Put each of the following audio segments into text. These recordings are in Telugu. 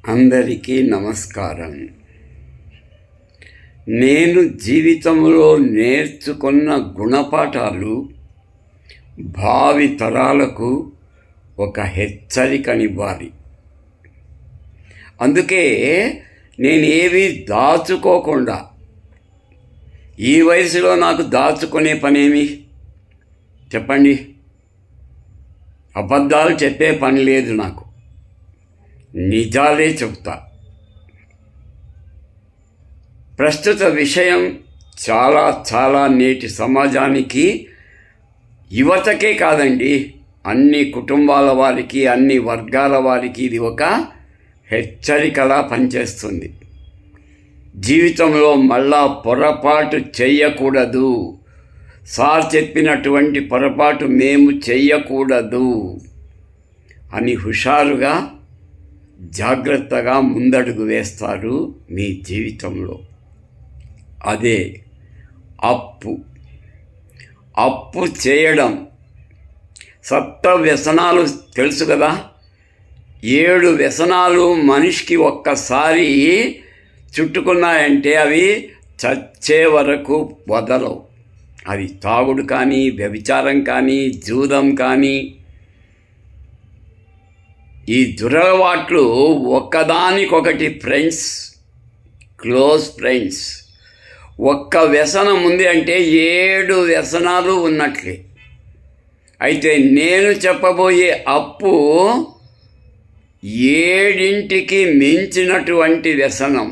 అందరికీ నమస్కారం. నేను జీవితంలో నేర్చుకున్న గుణపాఠాలు భావి తరాలకు ఒక హెచ్చరికనివ్వాలి. అందుకే నేనేవి దాచుకోకుండా, ఈ వయసులో నాకు దాచుకునే పనేమి చెప్పండి? అబద్ధాలు చెప్పే పని లేదు నాకు, నిజాలే చెప్తా. ప్రస్తుత విషయం చాలా నేటి సమాజానికి, యువతకే కాదండి, అన్ని కుటుంబాల వారికి, అన్ని వర్గాల వారికి ఇది ఒక హెచ్చరికలా పనిచేస్తుంది. జీవితంలో మళ్ళా పొరపాటు చెయ్యకూడదు. సార్ చెప్పినటువంటి పొరపాటు మేము చెయ్యకూడదు అని హుషారుగా జాగ్రత్తగా ముందడుగు వేస్తారు మీ జీవితంలో. అదే అప్పు చేయడం. వ్యసనాలు తెలుసు కదా. 7 వ్యసనాలు మనిషికి ఒక్కసారి చుట్టుకున్నాయంటే అవి చచ్చే వరకు వదలవు. అది తాగుడు కానీ, వ్యభిచారం కానీ, జూదం కానీ. ఈ దురలవాట్లు ఒక్కదానికొకటి ఫ్రెండ్స్, క్లోజ్ ఫ్రెండ్స్. ఒక్క వ్యసనం ఉంది అంటే 7 వ్యసనాలు ఉన్నట్లే. అయితే నేను చెప్పబోయే అప్పు 7కి మించినటువంటి వ్యసనం.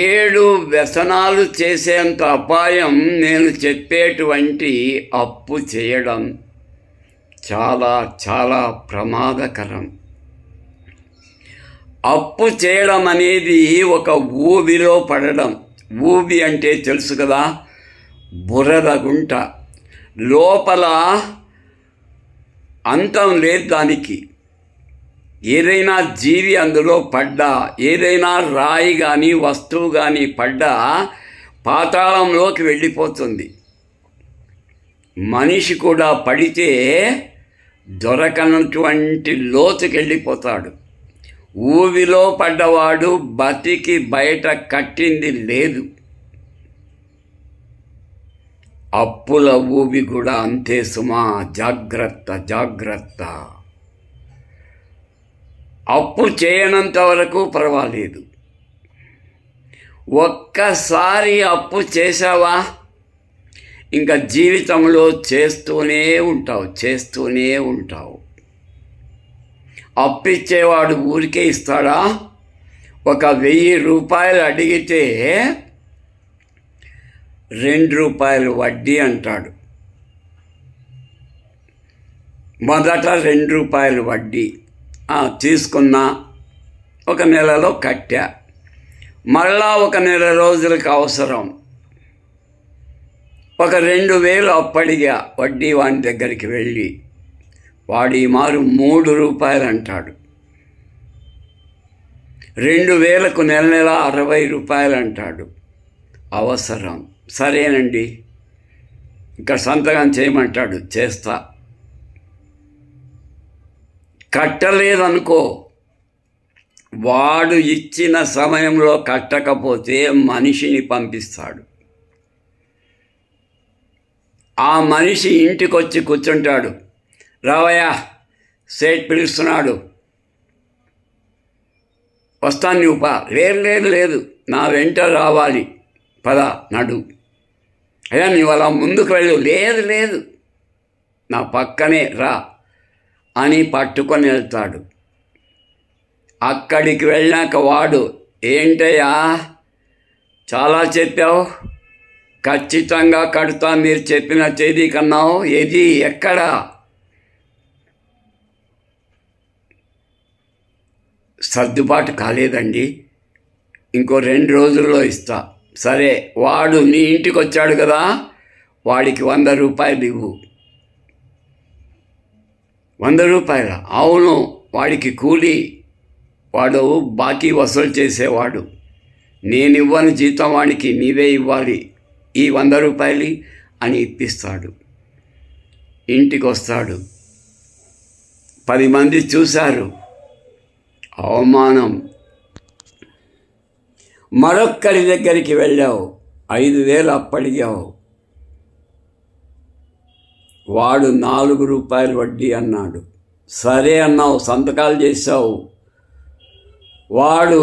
7 వ్యసనాలు చేసేంత అపాయం నేను చెప్పేటువంటి అప్పు చేయడం చాలా ప్రమాదకరం. అప్పు చేయడం అనేది ఒక ఊబిలో పడడం. ఊబి అంటే తెలుసు కదా, బురద గుంట. లోపల అంతం లేదు దానికి. ఏదైనా జీవి అందులో పడ్డా, ఏదైనా రాయి కానీ వస్తువు కానీ పడ్డా పాతాళంలోకి వెళ్ళిపోతుంది. మనిషి కూడా పడితే దొరకనటువంటి లోతుకి వెళ్ళిపోతాడు. ఊబిలో పడ్డవాడు బతికి బయట కట్టింది లేదు. అప్పుల ఊబి కూడా అంతే సుమా. జాగ్రత్త. అప్పు చేయనంత వరకు పర్వాలేదు. ఒక్కసారి అప్పు చేసావా, ఇంకా జీవితంలో చేస్తూనే ఉంటావు. అప్పిచ్చేవాడు ఊరికే ఇస్తాడా? ఒక 1000 రూపాయలు అడిగితే 2 రూపాయలు వడ్డీ అంటాడు. మొదట 2 రూపాయలు వడ్డీ తీసుకున్నా, ఒక నెలలో కట్టా, మళ్ళా ఒక నెల రోజులకు అవసరం, ఒక 2000 అప్పడిగా వడ్డీ వాని దగ్గరికి వెళ్ళి వాడి మారు 3 రూపాయలు అంటాడు. 2000కు నెల 60 రూపాయలు అంటాడు. అవసరం, సరేనండి, ఇక్కడ సంతకం చేయమంటాడు, చేస్తా. కట్టలేదనుకో, వాడు ఇచ్చిన సమయంలో కట్టకపోతే మనిషిని పంపిస్తాడు. ఆ మనిషి ఇంటికొచ్చి కూర్చుంటాడు. రావయ్యా, సేట్ పిలుస్తున్నాడు, వస్తాను నువ్వు పా. లేదు, నా వెంట రావాలి, పద నడు. అయ్యా నువ్వు అలా ముందుకు వెళ్ళు. లేదు, నా పక్కనే రా అని పట్టుకొని వెళ్తాడు. అక్కడికి వెళ్ళాక వాడు, ఏంటయ్యా చాలా చెప్పావు, ఖచ్చితంగా కడతా, మీరు చెప్పిన తేదీ కన్నావు, ఏది ఎక్కడ? సర్దుబాటు కాలేదండి, ఇంకో 2 రోజుల్లో ఇస్తా. సరే, వాడు నీ ఇంటికి వచ్చాడు కదా, వాడికి 100 రూపాయలు ఇవ్వు. 100 రూపాయల? అవును, వాడికి కూలి, వాడు బాకీ వసూలు చేసేవాడు. నేను ఇవ్వను జీతం వాడికి, నీవే ఇవ్వాలి ఈ 100 రూపాయలు అని ఇప్పిస్తాడు. ఇంటికి వస్తాడు. 10 మంది చూశారు. అవమానం. మరొక్కరి దగ్గరికి వెళ్ళావు, 5,000 అప్పడిగావు, వాడు 4 రూపాయలు వడ్డీ అన్నాడు. సరే అన్నావు, సంతకాలు చేసావు. వాడు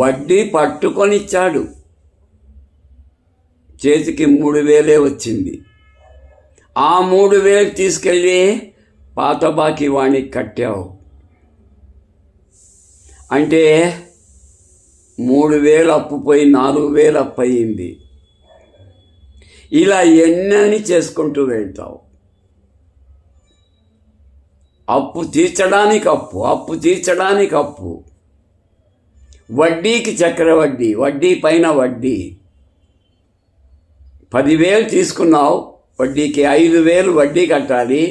వడ్డీ పట్టుకొని ఇచ్చాడు, చేతికి 3,000 వచ్చింది. ఆ 3,000 తీసుకెళ్ళి పాత బాకీ వాణ్ణికి కట్టావు. అంటే 3,000 అప్పు పోయి 4,000 అప్పు అయింది. ఇలా ఎన్నని చేసుకుంటూ వెళ్తావు. అప్పు తీర్చడానికి అప్పు, అప్పు తీర్చడానికి అప్పు, వడ్డీకి చక్రవడ్డీ, వడ్డీ పైన వడ్డీ. 10,000 తీసుకున్నావు, వడ్డీకి 5,000 వడ్డీ కట్టాలి.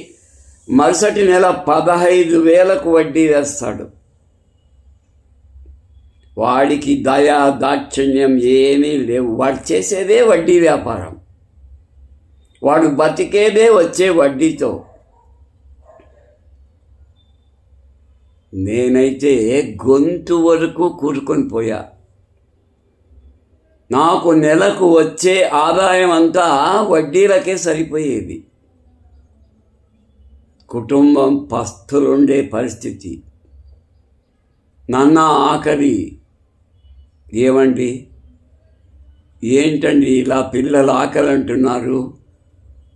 మరుసటి నెల 15,000కు వడ్డీ వేస్తాడు. వాడికి దయా దాక్షిణ్యం ఏమీ లేవు. వాడు చేసేదే వడ్డీ వ్యాపారం, వాడు బతికేదే వచ్చే వడ్డీతో. నేనైతే గొంతు వరకు కూరుకొని పోయా. నాకు నెలకు వచ్చే ఆదాయం అంతా వడ్డీలకే సరిపోయేది. కుటుంబం పస్తులుండే పరిస్థితి. నాన్న ఆఖరి, ఏమండి ఏంటండి ఇలా పిల్లలు ఆకలి అంటున్నారు,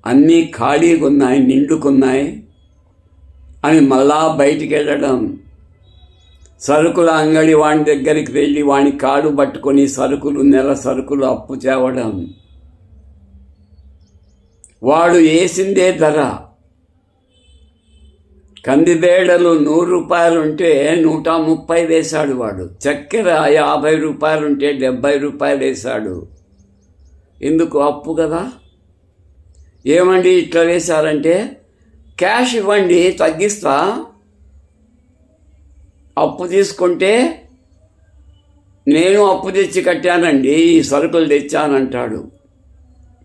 అన్నీ ఖాళీగా ఉన్నాయి, నిండుకున్నాయి అని మళ్ళా బయటికి వెళ్ళడం, సరుకుల అంగడి వాని దగ్గరికి వెళ్ళి వాని కాడు పట్టుకొని సరుకులు, నెల సరుకులు అప్పు తేవడం. వాడు వేసిందే ధర. కందిబేడలు 100 రూపాయలు ఉంటే 130 వేశాడు వాడు. చక్కెర 50 రూపాయలు ఉంటే 70 రూపాయలు వేశాడు. ఎందుకు? అప్పు కదా. ఏమండి ఇట్లా వేశారంటే, క్యాష్ ఇవ్వండి తగ్గిస్తా, అప్పు తీసుకుంటే నేను అప్పు తెచ్చి కట్టానండి, ఈ సరుకులు తెచ్చానంటాడు.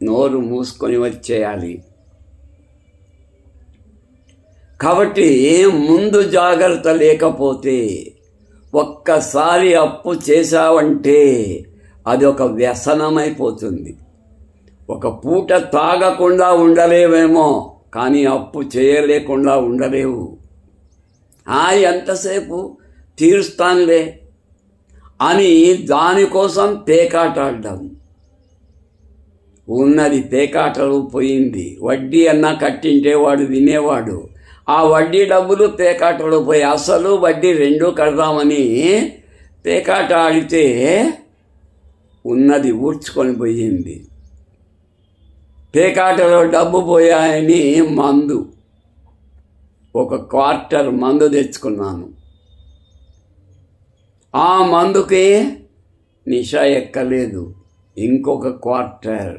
నోరు మూసుకొని వచ్చేయాలి. కాబట్టి ముందు జాగ్రత్త లేకపోతే, ఒక్కసారి అప్పు చేశావంటే అది ఒక వ్యసనమైపోతుంది. ఒక పూట తాగకుండా ఉండలేవేమో, కానీ అప్పు చేయలేకుండా ఉండలేవు. ఎంతసేపు తీరుస్తానులే అని దానికోసం పేకాటాడడం. ఉన్నది పేకాటలు పోయింది. వడ్డీ అన్నా కట్టింటే వాడు వినేవాడు. ఆ వడ్డీ డబ్బులు పేకాటలు పోయి అసలు వడ్డీ 2 కడదామని పేకాట ఆడితే ఉన్నది ఊడ్చుకొని పోయింది. పేకాటలో డబ్బు పోయాయని మందు, 1 క్వార్టర్ మందు తెచ్చుకున్నాను. ఆ మందుకి నిష ఎక్కలేదు, ఇంకొక క్వార్టర్.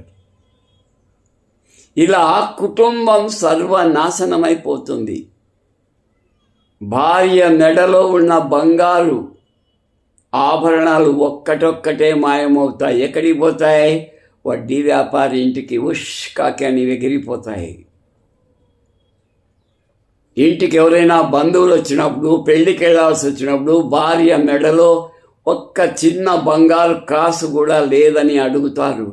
ఇలా కుటుంబం సర్వనాశనమైపోతుంది. భార్య మెడలో ఉన్న బంగారు ఆభరణాలు ఒక్కటొక్కటే మాయమవుతాయి. ఎక్కడికి పోతాయి? వడ్డీ వ్యాపారి ఇంటికి ఉష్కాకి అని ఎగిరిపోతాయి. ఇంటికి ఎవరైనా బంధువులు వచ్చినప్పుడు, పెళ్ళికి వెళ్ళాల్సి వచ్చినప్పుడు భార్య మెడలో ఒక్క చిన్న బంగారు కాసు కూడా లేదని అడుగుతారు.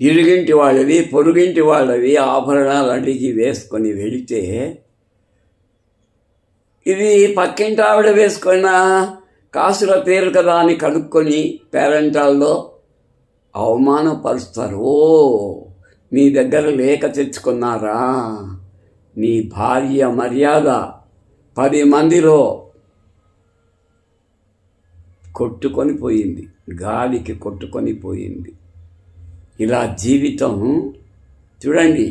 ఇరుగింటి వాళ్ళవి, పొరుగింటి వాళ్ళవి ఆభరణాలు అడిగి వేసుకొని వెళితే, ఇది పక్కింటి ఆవిడ వేసుకున్న కాసుల పేరు కదా అని కనుక్కొని పేరెంటాల్లో అవమానపరుస్తారు. ఓ, మీ దగ్గర లేక తెచ్చుకున్నారా? నీ భార్య మర్యాద 10 మందిలో కొట్టుకొని పోయింది, గాలికి కొట్టుకొని పోయింది. ఇలా జీవితం చూడండి,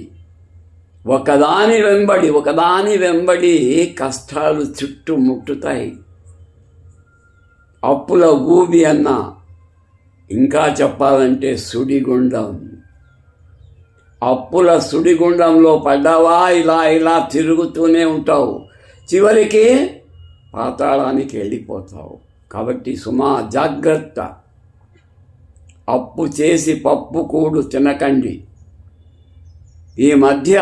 ఒకదాని వెంబడి కష్టాలు చుట్టుముట్టుతాయి. అప్పుల ఊబి అన్నా, ఇంకా చెప్పాలంటే సుడిగుండం. అప్పుల సుడిగుండంలో పడ్డావా, ఇలా తిరుగుతూనే ఉంటావు, చివరికి పాతాళానికి వెళ్ళిపోతావు. కాబట్టి సుమా జాగ్రత్త. అప్పు చేసి పప్పు కూడు తినకండి. ఈ మధ్య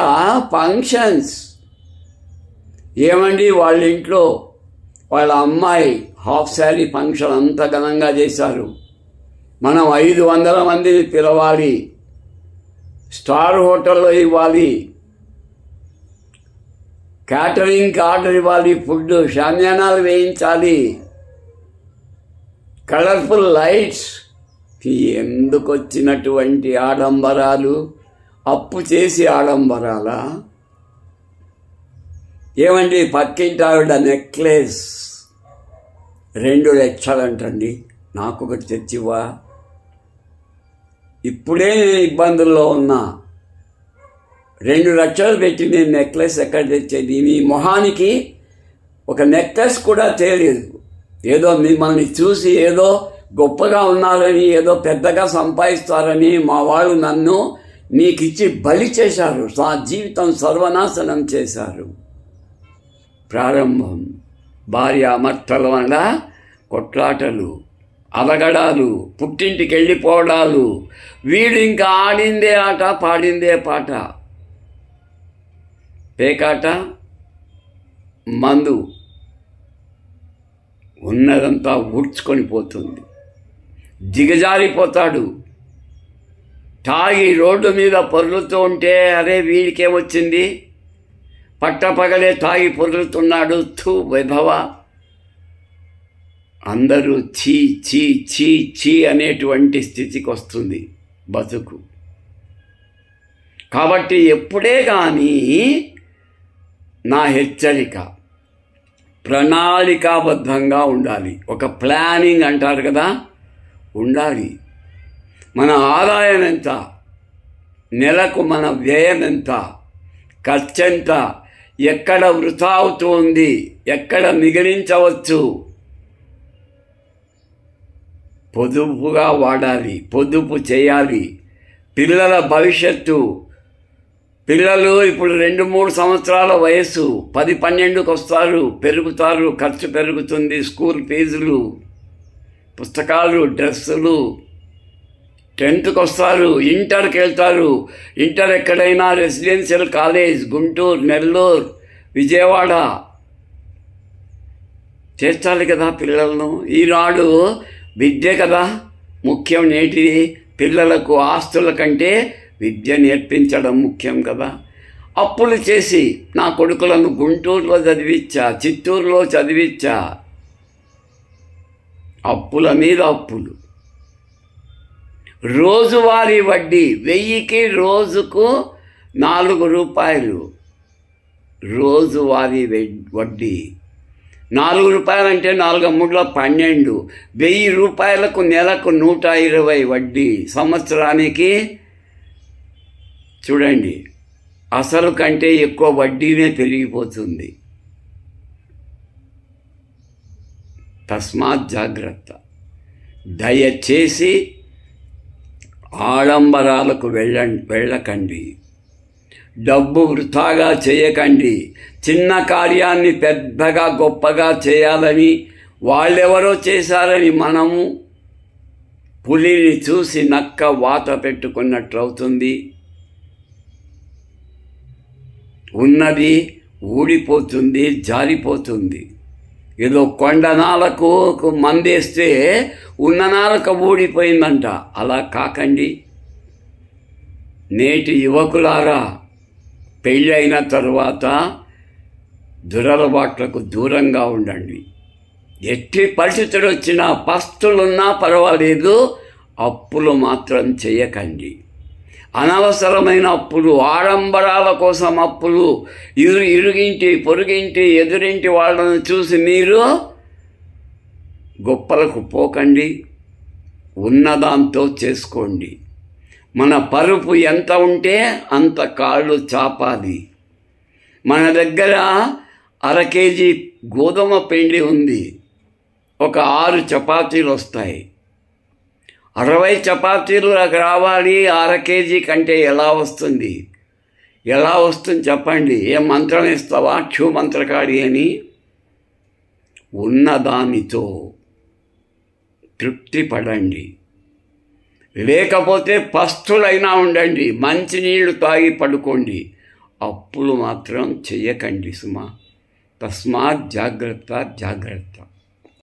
ఫంక్షన్స్ ఏమండి వాళ్ళ ఇంట్లో వాళ్ళ అమ్మాయి హాఫ్ శారీ ఫంక్షన్ అంత ఘనంగా చేశారు. మనం 500 మందిని పిలవాలి, స్టార్ హోటల్లో ఇవ్వాలి, క్యాటరింగ్కి ఆర్డర్ ఇవ్వాలి, ఫుడ్ షామ్యానాలు వేయించాలి, కలర్ఫుల్ లైట్స్. ఎందుకు వచ్చినటువంటి ఆడంబరాలు? అప్పు చేసి ఆడంబరాలా? ఏమండి పక్కింటి ఆవిడ నెక్లెస్ 2 లక్షలంటండి, నాకు ఒకటి తెచ్చివా, ఇప్పుడే నేను ఇబ్బందుల్లో ఉన్నా, 2 లక్షలు పెట్టి నేను నెక్లెస్ ఎక్కడ తెచ్చేది? మీ మొహానికి ఒక నెక్లెస్ కూడా తెలియదు. ఏదో మిమ్మల్ని చూసి ఏదో గొప్పగా ఉన్నారని, ఏదో పెద్దగా సంపాదిస్తారని మా వాళ్ళు నన్ను నీకిచ్చి బలి చేశారు, నా జీవితం సర్వనాశనం చేశారు. ప్రారంభం భార్యాభర్తల వల్ల కొట్లాటలు, అలగడాలు, పుట్టింటికి వెళ్ళిపోవడాలు, వీడు ఇంకా ఆడిందే ఆట పాడిందే పాట, పేకాట, మందు, ఉన్నదంతా ఊడ్చుకొని పోతుంది. దిగజారిపోతాడు. తాగి రోడ్డు మీద పొర్లుతూ ఉంటే అరే వీడికేమొచ్చింది, పట్టపగలే తాగి పొర్లుతున్నాడు, థూ వైభవ, అందరూ చీ చీ చీ చీ అనేటువంటి స్థితికి వస్తుంది బతుకు. కాబట్టి ఎప్పుడే కానీ నా హెచ్చరిక, ప్రణాళికాబద్ధంగా ఉండాలి. ఒక ప్లానింగ్ అంటారు కదా, ఉండాలి. మన ఆదాయం ఎంత, నెలకు మన వ్యయం ఎంత, ఖర్చు ఎంత, ఎక్కడ వృథా అవుతుంది, ఎక్కడ మిగిలించవచ్చు, పొదుపుగా వాడాలి, పొదుపు చేయాలి. పిల్లల భవిష్యత్తు, పిల్లలు ఇప్పుడు 2-3 సంవత్సరాల వయసు, 10-12కి వస్తారు, పెరుగుతారు, ఖర్చు పెరుగుతుంది, స్కూల్ ఫీజులు, పుస్తకాలు, డ్రెస్సులు. 10th వస్తారు, ఇంటర్కి వెళ్తారు. ఇంటర్ ఎక్కడైనా రెసిడెన్షియల్ కాలేజ్, గుంటూరు, నెల్లూరు, విజయవాడ చేర్చాలి కదా పిల్లలను. ఈనాడు విద్య కదా ముఖ్యం. నేటి పిల్లలకు ఆస్తుల కంటే విద్య నేర్పించడం ముఖ్యం కదా. అప్పులు చేసి నా కొడుకులను గుంటూరులో చదివించా, చిత్తూరులో చదివించా, అప్పుల మీద అప్పులు. రోజువారీ వడ్డీ 1000కి రోజుకు 4 రూపాయలు రోజువారీ వడ్డీ. 4 రూపాయలంటే 4 3 12, 1000 రూపాయలకు నెలకు 120 వడ్డీ. సంవత్సరానికి చూడండి, అసలు కంటే ఎక్కువ వడ్డీనే పెరిగిపోతుంది. తస్మాత్ జాగ్రత్త. దయచేసి ఆడంబరాలకు వెళ్ళకండి, డబ్బు వృథాగా చేయకండి. చిన్న కార్యాన్ని పెద్దగా గొప్పగా చేయాలని, వాళ్ళెవరో చేశారని మనము పులిని చూసి నక్క వాత పెట్టుకున్నట్లు అవుతుంది. ఉన్నది ఊడిపోతుంది, జారిపోతుంది. ఏదో కొండ నాలకు మందేస్తే ఉన్న నాలకు ఊడిపోయిందంట. అలా కాకండి. నేటి యువకులారా, పెళ్ళైన తరువాత దురలవాట్లకు దూరంగా ఉండండి. ఎట్టి పరిస్థితులు వచ్చినా, పస్తులున్నా పర్వాలేదు, అప్పులు మాత్రం చేయకండి. అనవసరమైన అప్పులు, ఆడంబరాల కోసం అప్పులు, ఇరుగింటి పొరుగింటి ఎదురింటి వాళ్ళను చూసి మీరు గొప్పలకు పోకండి. ఉన్నదాంతో చేసుకోండి. మన పరుపు ఎంత ఉంటే అంత కాళ్ళు చాపాలి. మన దగ్గర 1/2 కేజీ గోధుమ పిండి ఉంది, ఒక 6 చపాతీలు వస్తాయి. 60 చపాతీలు రావాలి, 1/2 కేజీ కంటే ఎలా వస్తుంది? ఎలా వస్తుంది చెప్పండి? ఏ మంత్రం ఇస్తావా క్షు మంత్రకాడి అని? ఉన్నదానితో తృప్తి పడండి. లేకపోతే పస్తులైనా ఉండండి, మంచినీళ్ళు తాగి పడుకోండి. అప్పులు మాత్రం చెయ్యకండి సుమా. తస్మాత్ జాగ్రత్త జాగ్రత్త.